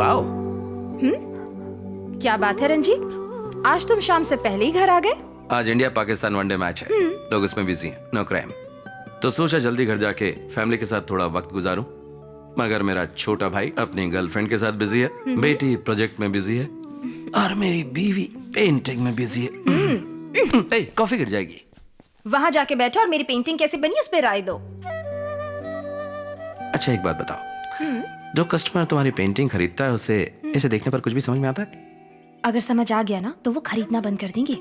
Wow, क्या बात है रंजीत, आज तुम शाम से पहले ही घर आ गए? आज इंडिया पाकिस्तान वनडे मैच है, लोग उसमें बिजी हैं, नो क्राइम। तो सोचा जल्दी घर जाके फैमिली के साथ थोड़ा वक्त गुजारूं। मगर मेरा छोटा भाई अपनी गर्लफ्रेंड के साथ बिजी है, बेटी प्रोजेक्ट में बिजी है और मेरी बीवी पेंटिंग में बिजी है। ए, कॉफी गिर जाएगी। वहां जाके बैठो और मेरी पेंटिंग कैसी बनी उस पर राय दो। अच्छा एक बात बताओ, जो कस्टमर तुम्हारी पेंटिंग खरीदता है उसे इसे देखने पर कुछ भी समझ में आता है? अगर समझ आ गया ना तो वो खरीदना बंद कर देंगे।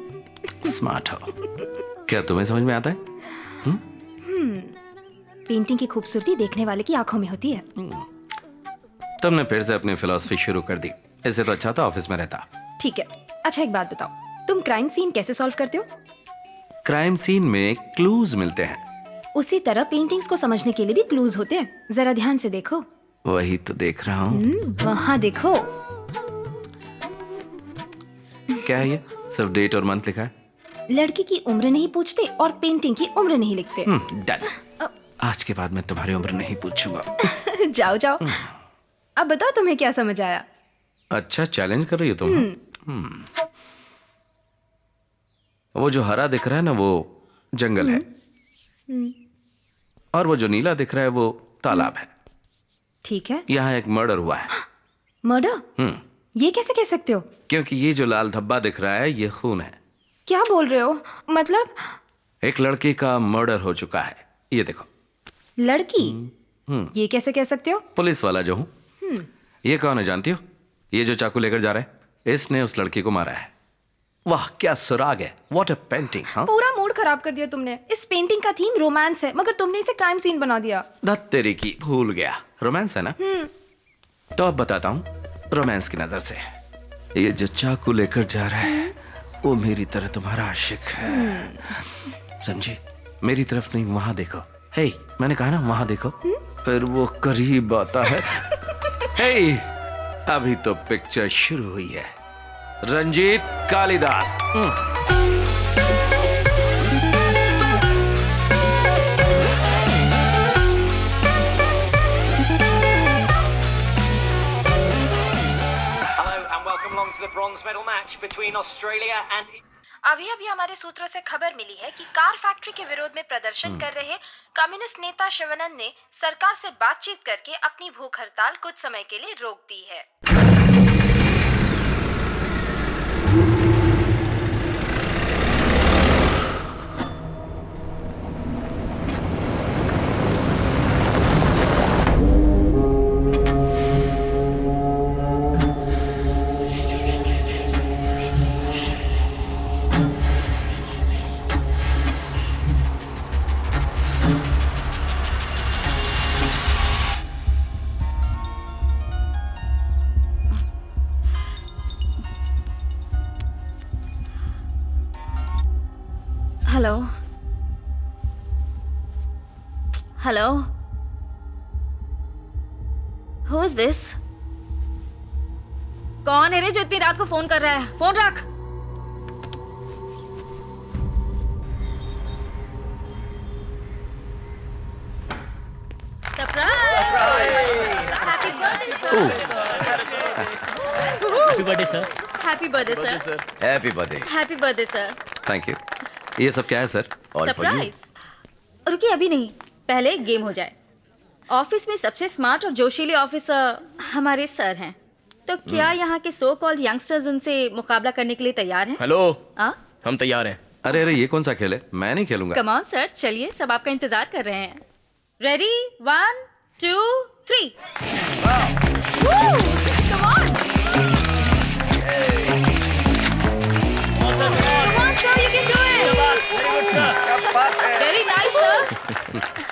स्मार्ट हो। क्या तुम्हें समझ में आता है? पेंटिंग की खूबसूरती देखने वाले की आंखों में होती है। तुमने फिर से अपनी फिलॉसफी शुरू कर दी। इससे तो अच्छा था ऑफिस में रहता। ठीक है, अच्छा एक बात बताओ, तुम क्राइम सीन कैसे सॉल्व करते हो? क्राइम सीन में क्लूज मिलते हैं। उसी तरह पेंटिंग्स को समझने के लिए भी क्लूज होते हैं, जरा ध्यान से देखो। वही तो देख रहा हूँ। वहाँ देखो। क्या है ये? सिर्फ डेट और मंथ लिखा है। लड़की की उम्र नहीं पूछते और पेंटिंग की उम्र नहीं लिखते। डन। आज के बाद मैं तुम्हारी उम्र नहीं पूछूंगा। जाओ जाओ। अब बताओ तुम्हें क्या समझ आया? अच्छा चैलेंज कर रही हो तुम। वो जो हरा दिख रहा है ना वो जंगल है, और वो जो नीला दिख रहा है वो तालाब है। ठीक है। यहाँ एक मर्डर हुआ है। मर्डर? ये कैसे कह सकते हो? क्योंकि ये जो लाल धब्बा दिख रहा है ये खून है। क्या बोल रहे हो? मतलब एक लड़की का मर्डर हो चुका है। ये देखो। लड़की? ये कैसे कह सकते हो? पुलिस वाला जो हूँ। ये कौन है जानती हो? ये जो चाकू लेकर जा रहा है, इसने उस लड़की को मारा है। वाह क्या सुराग है, व्हाट अ पेंटिंग। हाँ पूरा मूड खराब कर दिया तुमने। इस पेंटिंग का थीम रोमांस है, मगर तुमने इसे क्राइम सीन बना दिया। धत तेरी की, भूल गया रोमांस है ना। तो अब बताता हूँ रोमांस की नजर से। ये जो चाकू लेकर जा रहा है वो मेरी तरह तुम्हारा आशिक है, समझी? मेरी तरफ नहीं, वहां देखो। हे, मैंने कहा ना वहां देखो। फिर वो करीब आता है। हे, अभी तो पिक्चर शुरू हुई है। Ranjit Kalidas. To the bronze medal match between Australia and अभी अभी हमारे सूत्रों से खबर मिली है कि कार फैक्ट्री के विरोध में प्रदर्शन कर रहे कम्युनिस्ट नेता शिवानंद ने सरकार से बातचीत करके अपनी भूख हड़ताल कुछ समय के लिए रोक दी है। Hello hello, who is this? कौन है रे जो इतनी रात को फोन कर रहा है? फोन रख। Happy birthday sir. Happy birthday sir. Happy birthday. Happy birthday sir. Thank you. ये सब क्या है सर? सरप्राइज। रुकिए अभी नहीं, पहले एक गेम हो जाए। ऑफिस में सबसे स्मार्ट और जोशीले ऑफिसर हमारे सर हैं, तो क्या यहाँ के सो कॉल्ड यंगस्टर्स उनसे मुकाबला करने के लिए तैयार हैं? हेलो, हाँ हम तैयार हैं। अरे अरे ये कौन सा खेल है? मैं नहीं खेलूंगा। कम ऑन सर, चलिए सब आपका इंतजार कर रहे हैं। Ready 1 2 3। Come on sir, you can do it. Very nice sir.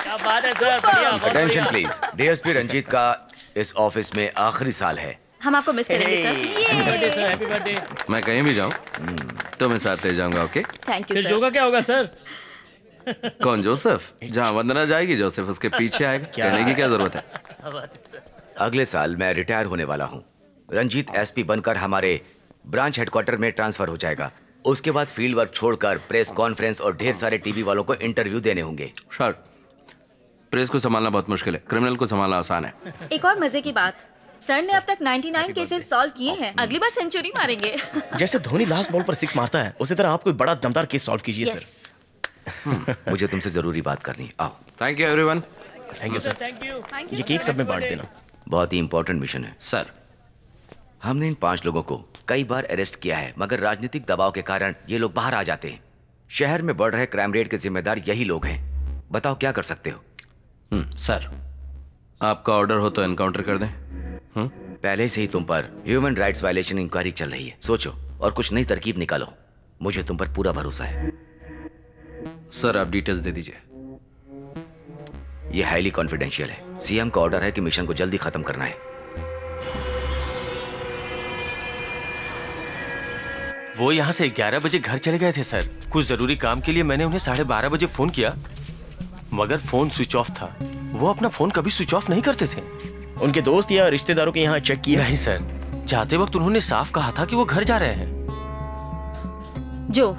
क्या बात है सर, बढ़िया। Attention please. डीएसपी रंजीत का इस ऑफिस में आखिरी साल है। हम आपको मिस करेंगे sir. Happy birthday sir, happy birthday. मैं कहीं भी जाऊं तो मैं साथ ले जाऊंगा। ओके? थैंक यू फिर सर। जोगा क्या होगा सर? कौन? जोसेफ? जहाँ वंदना जाएगी जोसेफ उसके पीछे आएगा। कहने की क्या जरूरत है? अगले साल मैं रिटायर होने वाला हूँ। रंजीत एसपी बनकर हमारे ब्रांच हेडक्वार्टर में ट्रांसफर हो जाएगा। उसके बाद फील्ड वर्क छोड़कर प्रेस कॉन्फ्रेंस और ढेर सारे टीवी वालों को इंटरव्यू देने होंगे। शॉर्ट, प्रेस को संभालना बहुत मुश्किल है, क्रिमिनल को संभालना आसान है। एक और मजे की बात, सर ने अब तक 99 केसेस सॉल्व किए हैं, अगली बार सेंचुरी मारेंगे। जैसे धोनी लास्ट बॉल पर 6 मारता है, उसी तरह आप कोई बड़ा दमदार केस सॉल्व कीजिए Yes. सर। मुझे तुमसे जरूरी बात करनी है। आओ। Thank you everyone. Thank you sir. Thank ये केक सब में बांट देना। बहुत ही इंपॉर्टेंट मिशन है। सर, हमने इन 5 लोगों को कई बार अरेस्ट किया है, मगर राजनीतिक दबाव के कारण ये लोग बाहर आ जाते हैं। शहर में बढ़ रहे क्राइम रेट के जिम्मेदार यही लोग हैं। बताओ क्या कर सकते हो? सर आपका ऑर्डर हो तो एनकाउंटर कर दें। पहले से ही तुम पर ह्यूमन राइट्स वायलेशन इंक्वायरी चल रही है। सोचो और कुछ नई तरकीब निकालो। मुझे तुम पर पूरा भरोसा है। सर आप डिटेल्स दे दीजिए। ये हाईली कॉन्फिडेंशियल है। सीएम का ऑर्डर है कि मिशन को जल्दी खत्म करना है। वो यहाँ से 11 बजे घर चले गए थे सर। कुछ जरूरी काम के लिए मैंने उन्हें 12:30 बजे फोन किया, मगर फोन स्विच ऑफ था। वो अपना फोन कभी स्विच ऑफ नहीं करते थे। उनके दोस्त या रिश्तेदारों के यहाँ चेक किया? नहीं सर, जाते वक्त उन्होंने साफ कहा था कि वो घर जा रहे हैं। जो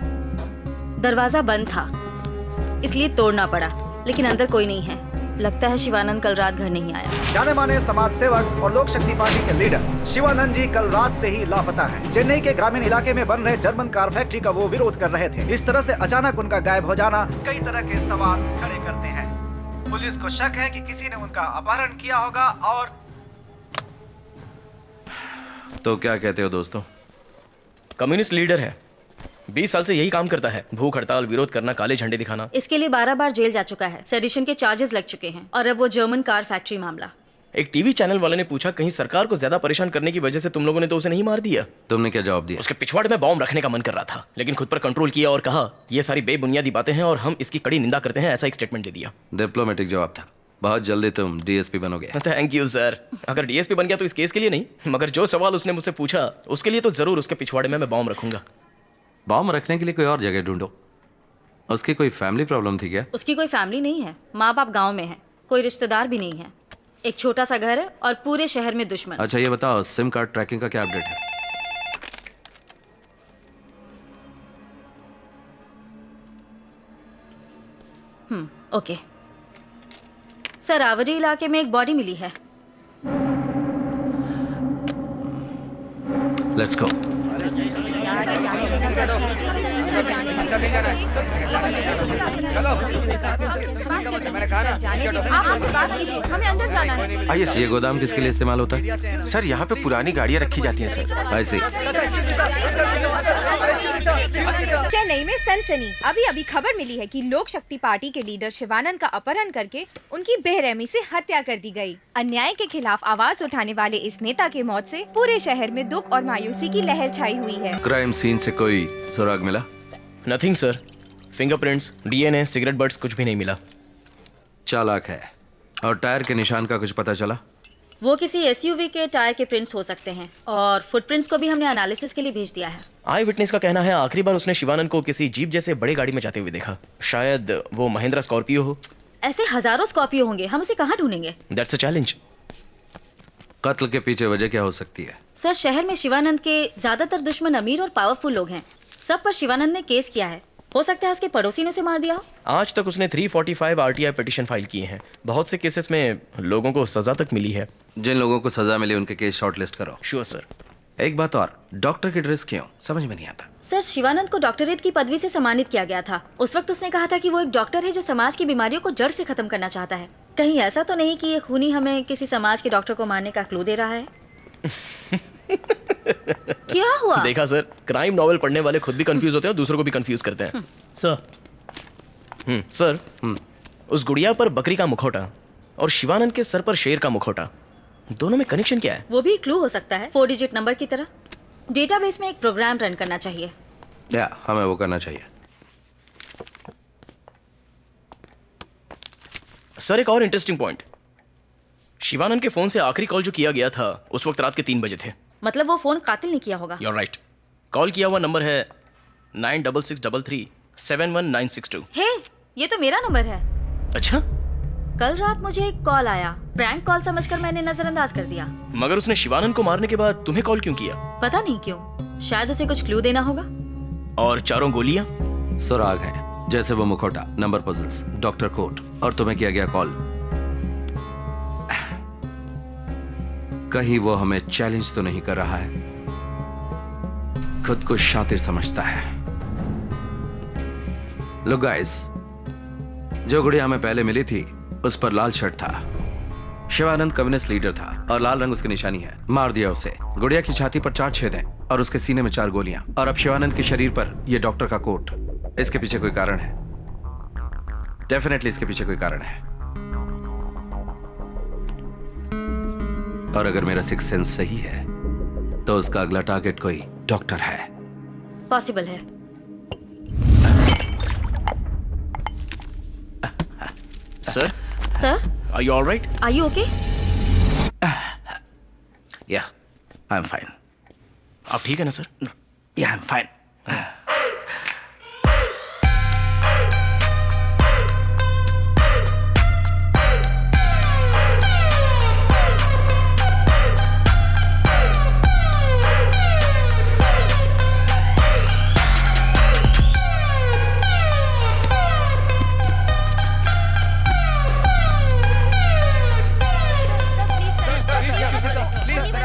दरवाजा बंद था इसलिए तोड़ना पड़ा, लेकिन अंदर कोई नहीं है। लगता है शिवानंद कल रात घर नहीं आया। जाने माने समाज सेवक और लोक शक्ति पार्टी के लीडर शिवानंद जी कल रात से ही लापता हैं। चेन्नई के ग्रामीण इलाके में बन रहे जर्मन कार फैक्ट्री का वो विरोध कर रहे थे। इस तरह से अचानक उनका गायब हो जाना कई तरह के सवाल खड़े करते हैं। पुलिस को शक है कि किसी ने उनका अपहरण किया होगा। और तो क्या कहते हो दोस्तों? कम्युनिस्ट लीडर है, 20 साल से यही काम करता है। भूख हड़ताल, विरोध करना, काले झंडे दिखाना। इसके लिए 12 बार जेल जा चुका है। सेडिशन के चार्जेस लग चुके हैं। और अब वो जर्मन कार फैक्ट्री मामला। एक टीवी चैनल वाले ने पूछा, कहीं सरकार को ज्यादा परेशान करने की वजह से तुम लोगों ने तो उसे नहीं मार दिया? तुमने क्या जवाब दिया? उसके पिछवाड़े में बॉम्ब रखने का मन कर रहा था, लेकिन खुद पर कंट्रोल किया और कहा ये सारी बेबुनियादी बातें हैं और हम इसकी कड़ी निंदा करते हैं। ऐसा एक स्टेटमेंट दे दिया। डिप्लोमेटिक जवाब था। बहुत जल्दी तुम डीएसपी बनोगे। Thank you sir. अगर डीएसपी बन गया तो इस केस के लिए नहीं, मगर जो सवाल उसने मुझसे पूछा उसके लिए तो जरूर उसके पिछवाड़े में मैं बॉम्ब रखूंगा। बॉम्ब रखने के लिए कोई और जगह ढूंढो। उसकी कोई फैमिली प्रॉब्लम थी क्या? उसकी कोई फैमिली नहीं है। माँ बाप गाँव में है, कोई रिश्तेदार भी नहीं है। एक छोटा सा घर है और पूरे शहर में दुश्मन। अच्छा ये बताओ, सिम कार्ड ट्रैकिंग का क्या अपडेट है? ओके सर, आवड़ी इलाके में एक बॉडी मिली है। Let's go. आप हमसे बात कीजिए, हमें अंदर जाना है। आइए सर। ये गोदाम किसके लिए इस्तेमाल होता है? सर यहाँ पे पुरानी गाड़ियाँ रखी जाती हैं सर। ऐसी चेन्नई में सनसनी। अभी खबर मिली है कि लोक शक्ति पार्टी के लीडर शिवानंद का अपहरण करके उनकी बेरहमी से हत्या कर दी गई। अन्याय के खिलाफ आवाज उठाने वाले इस नेता के मौत से पूरे शहर में दुख और मायूसी की लहर छाई हुई है। क्राइम सीन से कोई सुराग मिला? Nothing sir. Fingerprints, DNA, cigarette butts कुछ भी नहीं मिला। चालाक है। और टायर के निशान का कुछ पता चला? वो किसी एसयूवी के टायर के प्रिंट्स हो सकते हैं और फुटप्रिंट्स को भी हमने एनालिसिस के लिए भेज दिया है। आई विटनेस का कहना है आखिरी बार उसने शिवानंद को किसी जीप जैसे बड़ी गाड़ी में जाते हुए देखा। शायद वो महिंद्रा स्कॉर्पियो हो। ऐसे हजारों स्कॉर्पियो होंगे, हम उसे कहाँ ढूंढेंगे? That's a challenge. कत्ल के पीछे वजह क्या हो सकती है? सर, शहर में शिवानंद के ज्यादातर दुश्मन अमीर और पावरफुल लोग हैं। सब पर शिवानंद ने केस किया है। हो सकता है उसके पड़ोसी ने उसे मार दिया हो। आज तक उसने 345 आरटीआई पिटीशन फाइल किए हैं। बहुत से केसेस में लोगों को सजा तक मिली है। जिन लोगों को सजा मिली उनके केस शॉर्टलिस्ट करो। Sure sir. एक बात और, डॉक्टर की ड्रेस क्यों? समझ में नहीं आता। सर, शिवानंद को डॉक्टरेट की पदवी से सम्मानित किया गया था। उस वक्त उसने कहा था कि वो एक डॉक्टर है जो समाज की बीमारियों को जड़ से खत्म करना चाहता है। कहीं ऐसा तो नहीं कि ये खूनी हमें किसी समाज के डॉक्टर को मारने का क्लू दे रहा है? क्या हुआ? देखा सर, क्राइम नॉवेल पढ़ने वाले खुद भी कंफ्यूज होते हैं और दूसरों को भी कंफ्यूज करते हैं। सर, उस गुड़िया पर बकरी का मुखौटा और शिवानंद के सर पर शेर का मुखौटा, दोनों में कनेक्शन क्या है? वो भी क्लू हो सकता है, 4 डिजिट नंबर की तरह। डेटाबेस में एक प्रोग्राम रन करना चाहिए। या हमें वो करना चाहिए। सर, एक और इंटरेस्टिंग पॉइंट। शिवानंद के फोन से आखिरी कॉल जो किया गया था उस वक्त रात के 3 बजे थे। मतलब वो फोन कातिल ने किया होगा। You're right. कॉल किया हुआ नंबर है 9663371962। हे, ये तो मेरा नंबर है। अच्छा, कल रात मुझे एक कॉल आया। प्रैंक कॉल समझकर मैंने नजरअंदाज कर दिया। मगर उसने शिवानंद को मारने के बाद तुम्हें कॉल क्यों किया? पता नहीं क्यों, शायद उसे कुछ क्लू देना होगा। और 4 गोलियां? सुराग है, जैसे वो मुखौटा, नंबर पजल्स, डॉक्टर कोट और तुम्हें किया गया कॉल। कहीं वो हमें चैलेंज तो नहीं कर रहा है? खुद को शातिर समझता है। लुक गाइस, जो गुड़िया हमें पहले मिली थी उस पर लाल शर्ट था। शिवानंद कम्युनिस्ट लीडर था और लाल रंग उसकी निशानी है। मार दिया उसे। गुड़िया की छाती पर 4 छेद हैं और उसके सीने में 4 गोलियां। और अब शिवानंद के शरीर पर यह डॉक्टर का कोट। इसके पीछे कोई कारण है, डेफिनेटली इसके पीछे कोई कारण है। और अगर मेरा सिक्स सेंस सही है तो उसका अगला टारगेट कोई डॉक्टर है। पॉसिबल है। Sir, sir, are you alright? Are you okay? Yeah, I am fine. आप ठीक है ना सर? या, आई एम फाइन।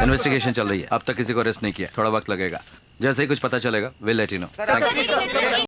इन्वेस्टिगेशन चल रही है। अब तक किसी को अरेस्ट नहीं किया। थोड़ा वक्त लगेगा। जैसे ही कुछ पता चलेगा विल लेट यू नो।